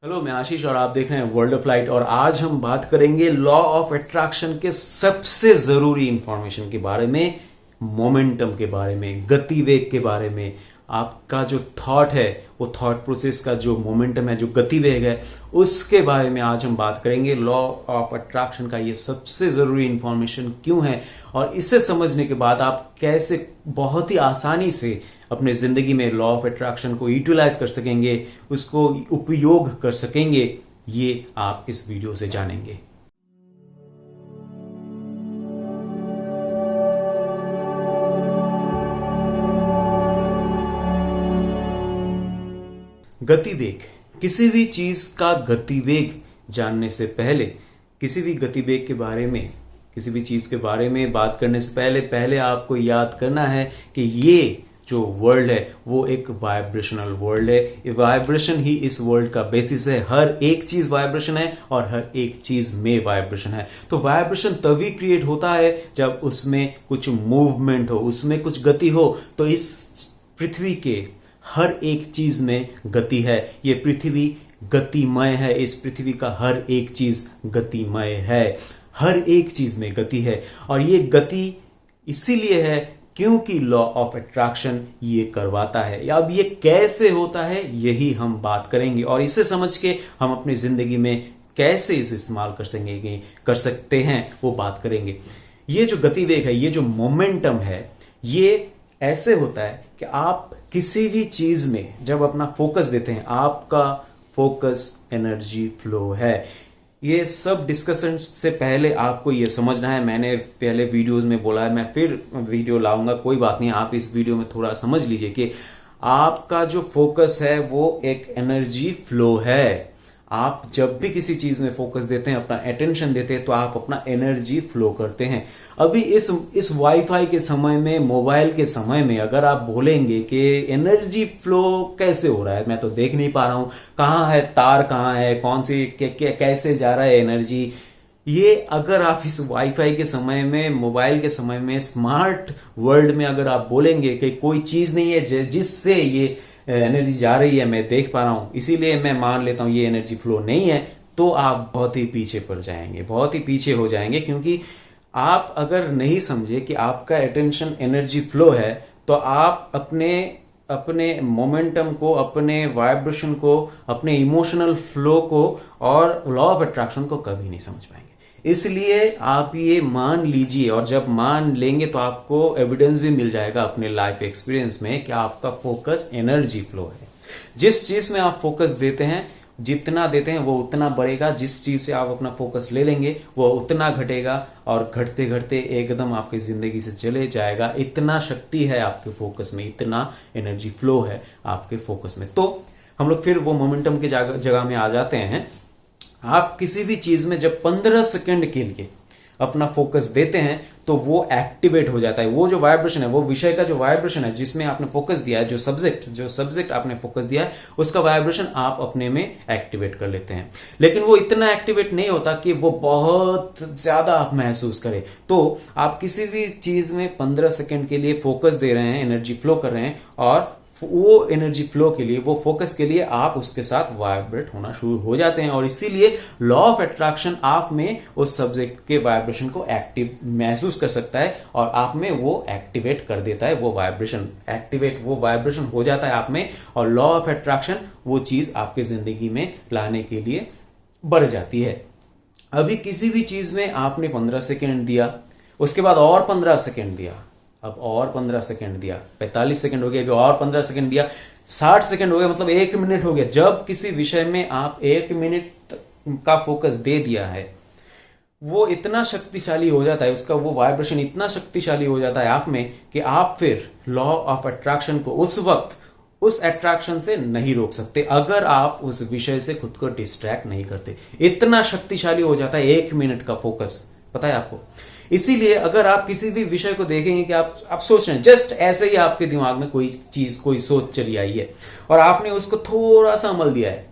Hello, मैं आशीष और आप देख रहे हैं वर्ल्ड ऑफ लाइट। और आज हम बात करेंगे लॉ ऑफ अट्रैक्शन के सबसे जरूरी इंफॉर्मेशन के बारे में, मोमेंटम के बारे में, गतिवेग के बारे में। आपका जो थॉट है, वो थॉट प्रोसेस का जो मोमेंटम है, जो गतिवेग है, उसके बारे में आज हम बात करेंगे। लॉ ऑफ अट्रैक्शन का ये सबसे जरूरी इंफॉर्मेशन क्यों है और इसे समझने के बाद आप कैसे बहुत ही आसानी से अपने जिंदगी में लॉ ऑफ अट्रैक्शन को यूटिलाइज कर सकेंगे, उसको उपयोग कर सकेंगे, ये आप इस वीडियो से जानेंगे। गतिवेग, किसी भी चीज का गतिवेग जानने से पहले, किसी भी गतिवेग के बारे में, किसी भी चीज के बारे में बात करने से पहले आपको याद करना है कि ये जो वर्ल्ड है वो एक वाइब्रेशनल वर्ल्ड है। ये वाइब्रेशन ही इस वर्ल्ड का बेसिस है। हर एक चीज वाइब्रेशन है और हर एक चीज में वाइब्रेशन है। तो वाइब्रेशन तभी क्रिएट होता है जब उसमें कुछ मूवमेंट हो, उसमें कुछ गति हो। तो इस पृथ्वी के हर एक चीज में गति है। ये पृथ्वी गतिमय है। इस पृथ्वी का हर एक चीज गतिमय है। हर एक चीज में गति है और ये गति इसीलिए है क्योंकि लॉ ऑफ अट्रैक्शन ये करवाता है। अब ये कैसे होता है यही हम बात करेंगे और इसे समझ के हम अपनी जिंदगी में कैसे इसे इस्तेमाल कर सकते हैं वो बात करेंगे। ये जो गतिवेग है, ये जो मोमेंटम है, ये ऐसे होता है कि आप किसी भी चीज में जब अपना फोकस देते हैं, आपका फोकस एनर्जी फ्लो है। ये सब डिस्कशन से पहले आपको ये समझना है, मैंने पहले वीडियोस में बोला है, मैं फिर वीडियो लाऊंगा, कोई बात नहीं। आप इस वीडियो में थोड़ा समझ लीजिए कि आपका जो फोकस है वो एक एनर्जी फ्लो है। आप जब भी किसी चीज में फोकस देते हैं, अपना अटेंशन देते हैं, तो आप अपना एनर्जी फ्लो करते हैं। अभी इस वाईफाई के समय में, मोबाइल के समय में अगर आप बोलेंगे कि एनर्जी फ्लो कैसे हो रहा है, मैं तो देख नहीं पा रहा हूं, कहां है तार, कहां है, कौन सी कैसे जा रहा है एनर्जी, ये अगर आप इस वाईफाई के समय में, मोबाइल के समय में, स्मार्ट वर्ल्ड में अगर आप बोलेंगे कि कोई चीज नहीं है जिससे ये एनर्जी जा रही है, मैं देख पा रहा हूं, इसीलिए मैं मान लेता हूं ये एनर्जी फ्लो नहीं है, तो आप बहुत ही पीछे पड़ जाएंगे, बहुत ही पीछे हो जाएंगे। क्योंकि आप अगर नहीं समझे कि आपका अटेंशन एनर्जी फ्लो है, तो आप अपने मोमेंटम को, अपने वाइब्रेशन को, अपने इमोशनल फ्लो को और लॉ ऑफ अट्रैक्शन को कभी नहीं समझ पाएंगे। इसलिए आप ये मान लीजिए, और जब मान लेंगे तो आपको एविडेंस भी मिल जाएगा अपने लाइफ एक्सपीरियंस में कि आपका फोकस एनर्जी फ्लो है। जिस चीज में आप फोकस देते हैं, जितना देते हैं वो उतना बढ़ेगा। जिस चीज से आप अपना फोकस ले लेंगे वो उतना घटेगा और घटते घटते एकदम आपकी जिंदगी से चले जाएगा। इतना शक्ति है आपके फोकस में, इतना एनर्जी फ्लो है आपके फोकस में। तो हम लोग फिर वो मोमेंटम के जगह में आ जाते हैं। आप किसी भी चीज में जब 15 सेकंड के लिए अपना फोकस देते हैं तो वो एक्टिवेट हो जाता है। वो जो वाइब्रेशन है, वो विषय का जो वाइब्रेशन है जिसमें आपने फोकस दिया है, जो सब्जेक्ट आपने फोकस दिया है, उसका वाइब्रेशन आप अपने में एक्टिवेट कर लेते हैं। लेकिन वो इतना एक्टिवेट नहीं होता कि वो बहुत ज्यादा आप महसूस करें। तो आप किसी भी चीज में 15 सेकंड के लिए फोकस दे रहे हैं, एनर्जी फ्लो कर रहे हैं, और वो एनर्जी फ्लो के लिए, वो फोकस के लिए आप उसके साथ वाइब्रेट होना शुरू हो जाते हैं। और इसीलिए लॉ ऑफ अट्रैक्शन आप में उस सब्जेक्ट के वाइब्रेशन को एक्टिव महसूस कर सकता है और आप में वो एक्टिवेट कर देता है। वो वाइब्रेशन हो जाता है आप में, और लॉ ऑफ अट्रैक्शन वो चीज आपके जिंदगी में लाने के लिए बढ़ जाती है। अभी किसी भी चीज में आपने 15 सेकेंड दिया, उसके बाद और 15 सेकेंड दिया, अब और 15 सेकंड दिया, 45 सेकंड हो गया, अभी और 15 सेकंड दिया, 60 सेकंड हो गया, मतलब 1 मिनट हो गया। जब किसी विषय में आप 1 मिनट का फोकस दे दिया है, वो इतना शक्तिशाली हो जाता है, उसका वो वाइब्रेशन इतना शक्तिशाली हो जाता है आप में कि आप फिर लॉ ऑफ अट्रैक्शन को उस वक्त उस अट्रैक्शन से नहीं रोक सकते अगर आप उस विषय से खुद को डिस्ट्रैक्ट नहीं करते। इतना शक्तिशाली हो जाता है 1 मिनट का फोकस, पता है आपको। इसीलिए अगर आप किसी भी विषय को देखेंगे कि आप सोच रहे हैं, जस्ट ऐसे ही आपके दिमाग में कोई चीज, कोई सोच चली आई है और आपने उसको थोड़ा सा अमल दिया है,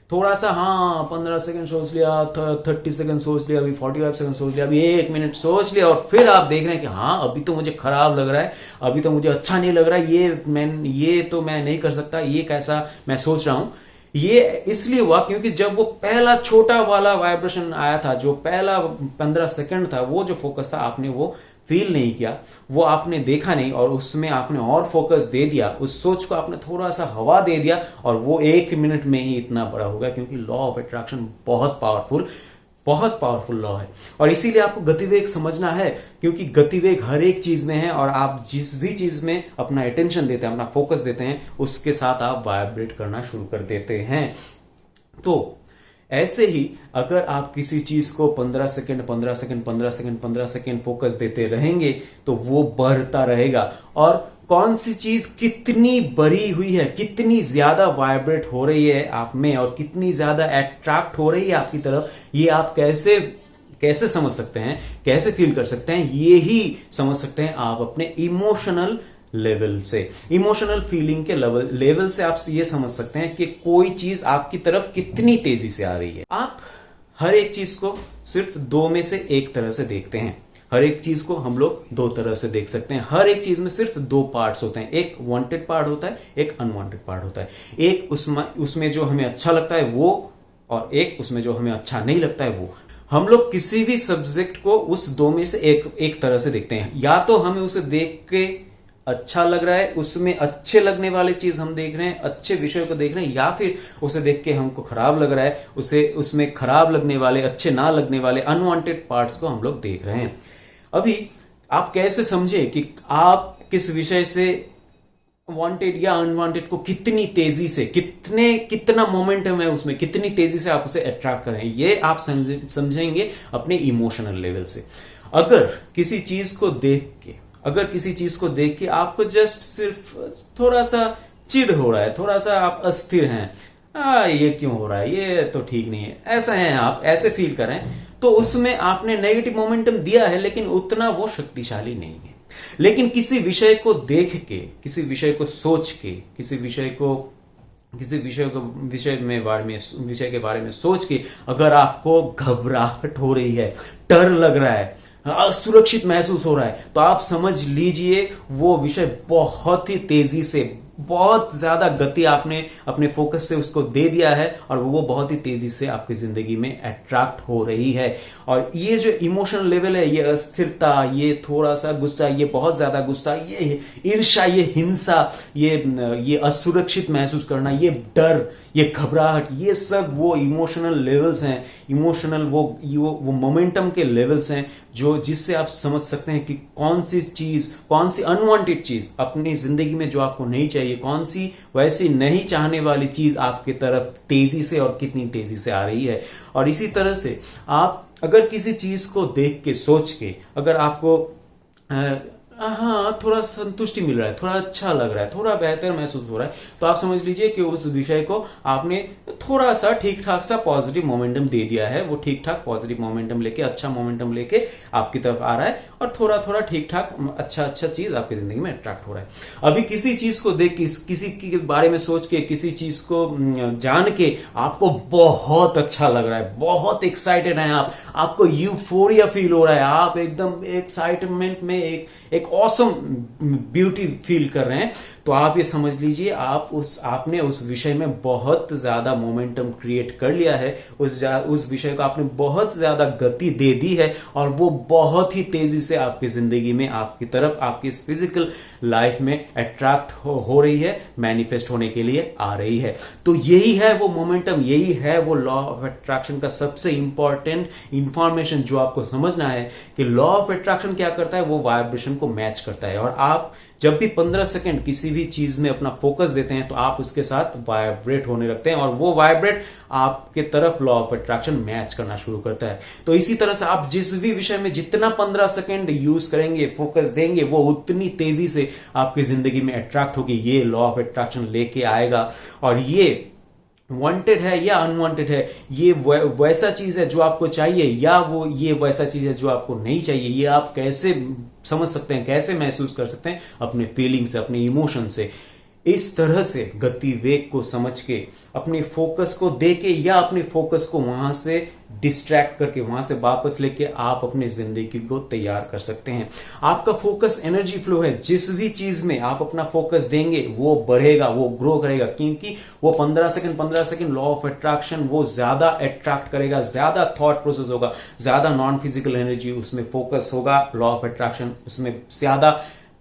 थोड़ा सा, हाँ 15 सेकंड सोच लिया, 30 सेकंड सोच लिया, अभी 45 सेकंड सोच लिया, अभी 1 मिनट सोच लिया, और फिर आप देख रहे हैं कि हाँ अभी तो मुझे खराब लग रहा है, अभी तो मुझे अच्छा नहीं लग रहा है, ये तो मैं नहीं कर सकता, ये कैसा मैं सोच रहा हूं। ये इसलिए हुआ क्योंकि जब वो पहला छोटा वाला वाइब्रेशन आया था, जो पहला 15 सेकंड था, वो जो फोकस था आपने वो फील नहीं किया, वो आपने देखा नहीं, और उसमें आपने और फोकस दे दिया, उस सोच को आपने थोड़ा सा हवा दे दिया, और वो 1 मिनट में ही इतना बड़ा हो गया। क्योंकि लॉ ऑफ अट्रैक्शन बहुत पावरफुल लॉ है, और इसीलिए आपको गतिवेग समझना है, क्योंकि गतिवेग हर एक चीज में है, और आप जिस भी चीज में अपना अटेंशन देते हैं, अपना फोकस देते हैं, उसके साथ आप वाइब्रेट करना शुरू कर देते हैं। तो ऐसे ही अगर आप किसी चीज को 15 second 15 second 15 second 15 second focus देते रहेंगे तो वो बढ़ता रहेगा, और कौन सी चीज कितनी बड़ी हुई है, कितनी ज्यादा वाइब्रेट हो रही है आप में, और कितनी ज्यादा अट्रैक्ट हो रही है आपकी तरफ, ये आप कैसे समझ सकते हैं, कैसे फील कर सकते हैं, ये ही समझ सकते हैं आप अपने इमोशनल लेवल से, इमोशनल फीलिंग के लेवल से आप ये समझ सकते हैं कि कोई चीज आपकी तरफ कितनी तेजी से आ रही है। आप हर एक चीज को सिर्फ दो में से एक तरह से देखते हैं। हर एक चीज को हम लोग दो तरह से देख सकते हैं। हर एक चीज में सिर्फ दो पार्ट्स होते हैं, एक वांटेड पार्ट होता है, एक अनवांटेड पार्ट होता है। एक उसमें जो हमें अच्छा लगता है वो, और एक उसमें जो हमें अच्छा नहीं लगता है वो। हम लोग किसी भी सब्जेक्ट को उस दो में से एक तरह से देखते हैं। या तो हमें उसे देख के अच्छा लग रहा है, उसमें अच्छे लगने वाले चीज हम देख रहे हैं, अच्छे विषय को देख रहे हैं, या फिर उसे देख के हमको खराब लग रहा है, उसमें खराब लगने वाले, अच्छे ना लगने वाले अनवांटेड पार्ट्स को हम लोग देख रहे हैं। अभी आप कैसे समझे कि आप किस विषय से वांटेड या अनवांटेड को कितनी तेजी से, कितना मोमेंटम है उसमें, कितनी तेजी से आप उसे अट्रैक्ट करें, ये आप समझेंगे अपने इमोशनल लेवल से। अगर किसी चीज को देख के आपको जस्ट सिर्फ थोड़ा सा चिढ़ हो रहा है, थोड़ा सा आप अस्थिर हैं, ये क्यों हो रहा है, ये तो ठीक नहीं है, ऐसा है, आप ऐसे फील करें, तो उसमें आपने नेगेटिव मोमेंटम दिया है, लेकिन उतना वो शक्तिशाली नहीं है। लेकिन किसी विषय को देख के, किसी विषय को सोच के, किसी विषय के बारे में सोच के अगर आपको घबराहट हो रही है, डर लग रहा है, असुरक्षित महसूस हो रहा है, तो आप समझ लीजिए वो विषय बहुत ही तेजी से, बहुत ज्यादा गति आपने अपने फोकस से उसको दे दिया है, और वो बहुत ही तेजी से आपकी जिंदगी में अट्रैक्ट हो रही है। और ये जो इमोशनल लेवल है, ये अस्थिरता, ये थोड़ा सा गुस्सा, ये बहुत ज्यादा गुस्सा, ये ईर्ष्या, ये हिंसा, ये असुरक्षित महसूस करना, ये डर, ये घबराहट, ये सब वो इमोशनल लेवल्स हैं, इमोशनल वो मोमेंटम के लेवल्स हैं, जो जिससे आप समझ सकते हैं कि कौन सी अनवांटेड चीज अपनी जिंदगी में जो आपको नहीं चाहिए, कौन सी वैसी नहीं चाहने वाली चीज आपकी तरफ तेजी से और कितनी तेजी से आ रही है। और इसी तरह से आप अगर किसी चीज को देख के, सोच के, अगर आपको थोड़ा संतुष्टि मिल रहा है, थोड़ा अच्छा लग रहा है, थोड़ा बेहतर महसूस हो रहा है, तो आप समझ लीजिए कि उस विषय को आपने थोड़ा सा ठीक ठाक सा पॉजिटिव मोमेंटम दे दिया है। वो ठीक ठाक पॉजिटिव मोमेंटम लेके, अच्छा मोमेंटम लेके आपकी तरफ आ रहा है, और थोड़ा थोड़ा ठीक ठाक अच्छा चीज आपकी जिंदगी में अट्रैक्ट हो रहा है। अभी किसी चीज को देख के, किसी के बारे में सोच के, किसी चीज को जान के आपको बहुत अच्छा लग रहा है, बहुत एक्साइटेड हैं आपको यूफोरिया फील हो रहा है, आप एकदम एक्साइटमेंट में एक ऑसम ब्यूटी फील कर रहे हैं, तो आप ये समझ लीजिए आपने उस विषय में बहुत ज्यादा मोमेंटम क्रिएट कर लिया है, उस विषय को आपने बहुत ज्यादा गति दे दी है, और वो बहुत ही तेजी से आपकी जिंदगी में, आपकी तरफ, आपकी इस फिजिकल लाइफ में अट्रैक्ट हो रही है, मैनिफेस्ट होने के लिए आ रही है। तो यही है वो मोमेंटम, यही है वो लॉ ऑफ अट्रैक्शन का सबसे इंपॉर्टेंट इंफॉर्मेशन जो आपको समझना है, कि लॉ ऑफ अट्रैक्शन क्या करता है, वो वाइब्रेशन को मैच करता है। और आप जब भी 15 सेकंड किसी भी चीज में अपना फोकस देते हैं, तो आप उसके साथ वाइब्रेट होने लगते हैं, और वो वाइब्रेट आपके तरफ लॉ ऑफ अट्रैक्शन मैच करना शुरू करता है। तो इसी तरह से आप जिस भी विषय में जितना 15 सेकंड यूज करेंगे, फोकस देंगे, वो उतनी तेजी से आपकी जिंदगी में अट्रैक्ट होगी, ये लॉ ऑफ अट्रैक्शन लेके आएगा। और ये वांटेड है या अनवांटेड है, ये वैसा चीज है जो आपको चाहिए, या ये वैसा चीज है जो आपको नहीं चाहिए, ये आप कैसे समझ सकते हैं, कैसे महसूस कर सकते हैं, अपने फीलिंग से, अपने इमोशन से। इस तरह से गति वेग को समझ के अपने फोकस को देके या अपने फोकस को वहां से डिस्ट्रैक्ट करके वहां से वापस लेके आप अपनी जिंदगी को तैयार कर सकते हैं। आपका फोकस एनर्जी फ्लो है। जिस भी चीज में आप अपना फोकस देंगे वो बढ़ेगा, वो ग्रो करेगा, क्योंकि वो 15 सेकंड लॉ ऑफ अट्रैक्शन वो ज्यादा अट्रैक्ट करेगा, ज्यादा थॉट प्रोसेस होगा, ज्यादा नॉन फिजिकल एनर्जी उसमें फोकस होगा। लॉ ऑफ अट्रैक्शन उसमें ज्यादा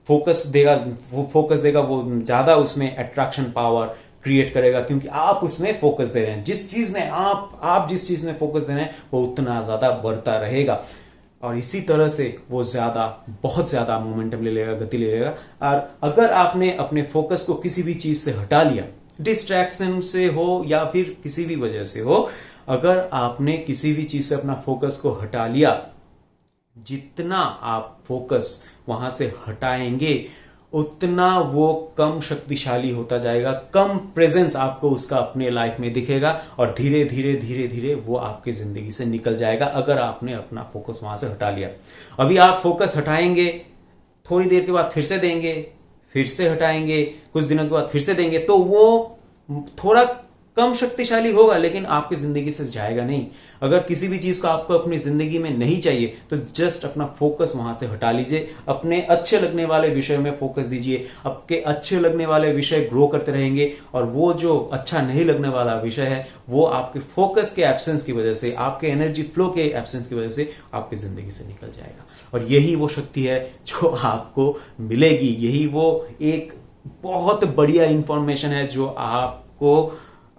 फोकस देगा, वो ज्यादा उसमें अट्रैक्शन पावर क्रिएट करेगा, क्योंकि आप उसमें फोकस दे रहे हैं। जिस चीज में आप जिस चीज में फोकस दे रहे हैं वो उतना ज्यादा बढ़ता रहेगा, और इसी तरह से वो बहुत ज्यादा मोमेंटम ले लेगा, गति ले लेगा। और अगर आपने अपने फोकस को किसी भी चीज से हटा लिया, डिस्ट्रैक्शन से हो या फिर किसी भी वजह से हो, अगर आपने किसी भी चीज से अपना फोकस को हटा लिया, जितना आप फोकस वहां से हटाएंगे उतना वो कम शक्तिशाली होता जाएगा, कम प्रेजेंस आपको उसका अपने लाइफ में दिखेगा, और धीरे धीरे वो आपकी जिंदगी से निकल जाएगा अगर आपने अपना फोकस वहां से हटा लिया। अभी आप फोकस हटाएंगे, थोड़ी देर के बाद फिर से देंगे, फिर से हटाएंगे, कुछ दिनों के बाद फिर से देंगे, तो वो थोड़ा कम शक्तिशाली होगा, लेकिन आपकी जिंदगी से जाएगा नहीं। अगर किसी भी चीज को आपको अपनी जिंदगी में नहीं चाहिए तो जस्ट अपना फोकस वहां से हटा लीजिए, अपने अच्छे लगने वाले विषय में फोकस दीजिए। आपके अच्छे लगने वाले विषय ग्रो करते रहेंगे, और वो जो अच्छा नहीं लगने वाला विषय है वो आपके फोकस के एब्सेंस की वजह से, आपके एनर्जी फ्लो के एब्सेंस की वजह से आपकी जिंदगी से निकल जाएगा। और यही वो शक्ति है जो आपको मिलेगी, यही वो एक बहुत बढ़िया इंफॉर्मेशन है जो आपको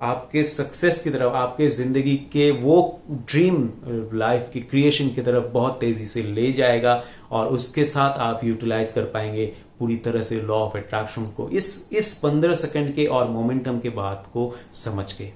आपके सक्सेस की तरफ, आपके जिंदगी के वो ड्रीम लाइफ की क्रिएशन की तरफ बहुत तेजी से ले जाएगा, और उसके साथ आप यूटिलाइज कर पाएंगे पूरी तरह से लॉ ऑफ अट्रैक्शन को इस 15 सेकंड के और मोमेंटम के बात को समझ के।